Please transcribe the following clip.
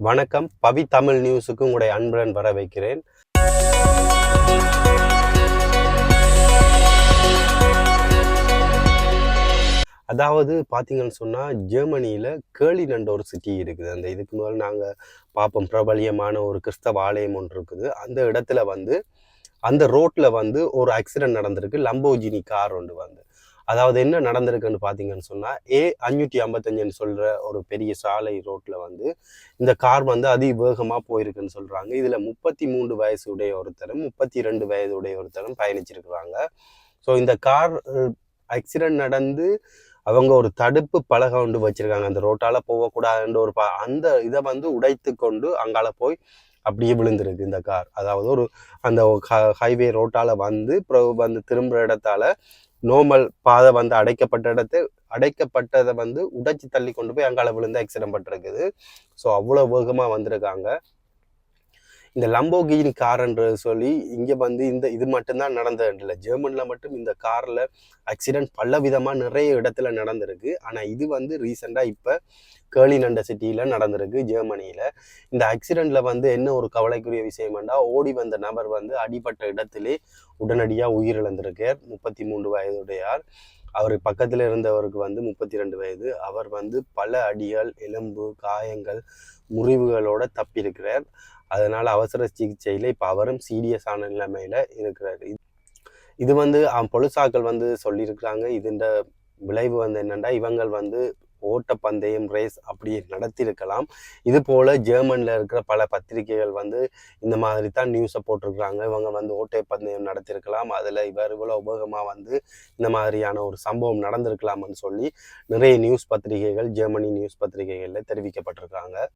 வணக்கம். பவி தமிழ் நியூஸுக்கு உங்களுடைய அன்புடன் வர வைக்கிறேன். அதாவது பார்த்தீங்கன்னு சொன்னால், ஜெர்மனியில் கேர்லின் என்ற ஒரு சிட்டி இருக்குது. அந்த இதுக்கு முதல் நாங்கள் பார்ப்போம், பிரபலியமான ஒரு கிறிஸ்தவ ஆலயம் ஒன்று இருக்குது. அந்த இடத்துல அந்த ரோட்டில் ஒரு ஆக்சிடென்ட் நடந்திருக்கு. லம்போர்கினி கார் ஒன்று அதாவது என்ன நடந்திருக்குன்னு பார்த்தீங்கன்னு சொன்னால், A555ன்னு சொல்கிற ஒரு பெரிய சாலை ரோட்டில் இந்த கார் அதிவேகமாக போயிருக்குன்னு சொல்கிறாங்க. இதில் 33 வயசு உடைய ஒருத்தரும் 32 வயது உடைய ஒருத்தரும் பயணிச்சிருக்கிறாங்க. ஸோ இந்த கார் ஆக்சிடென்ட் நடந்து அவங்க ஒரு தடுப்பு பலகை கொண்டு வச்சிருக்காங்க. அந்த ரோட்டால் போகக்கூடாதுன்ற ஒரு அந்த இதை உடைத்து கொண்டு அங்கால போய் அப்படியே விழுந்திருக்கு இந்த கார். அதாவது அந்த ஹைவே ரோட்டால் திரும்புகிற இடத்தால நோமல் பாதை அடைக்கப்பட்டதை உடைச்சி தள்ளி கொண்டு போய் அங்கால விழுந்து ஆக்சிடென்ட் பட்டிருக்குது. ஸோ அவ்வளோ வேகமாக வந்திருக்காங்க. இந்த லம்போர்கினி கார்ன்றது சொல்லி இங்கே இது மட்டும்தான் நடந்தது இல்லை. ஜெர்மனியில் மட்டும் இந்த காரில் ஆக்சிடென்ட் பல விதமாக நிறைய இடத்துல நடந்திருக்கு. ஆனால் இது ரீசெண்டாக இப்போ கேர்லின் சிட்டியில் நடந்திருக்கு ஜெர்மனியில். இந்த ஆக்சிடெண்ட்டில் என்ன ஒரு கவலைக்குரிய விஷயம்னா, ஓடி வந்த நபர் அடிபட்ட இடத்திலே உடனடியாக உயிரிழந்திருக்கார். 33 வயதுடையார். அவர் பக்கத்தில் இருந்தவருக்கு 32 வயது. அவர் பல அடிகள், எலும்பு காயங்கள், முறிவுகளோட தப்பியிருக்கிறார். அதனால் அவசர சிகிச்சையில் இப்போ அவரும் சீரியஸான நிலைமையில் இருக்கிறார். இது பொலிசாக்கள் சொல்லியிருக்கிறாங்க. இதுன்ற விளைவு என்னென்னா, இவங்கள் ஓட்டப்பந்தயம் ரேஸ் அப்படி நடத்தியிருக்கலாம். இது போல் ஜெர்மனியில் இருக்கிற பல பத்திரிகைகள் இந்த மாதிரி தான் நியூஸை போட்டிருக்கிறாங்க. இவங்க ஓட்டப்பந்தயம் நடத்தியிருக்கலாம், அதில் இவர் இவ்வளோ உபகமாக இந்த மாதிரியான ஒரு சம்பவம் நடந்திருக்கலாம்னு சொல்லி நிறைய நியூஸ் பத்திரிகைகள், ஜெர்மனி நியூஸ் பத்திரிகைகளில் தெரிவிக்கப்பட்டிருக்காங்க.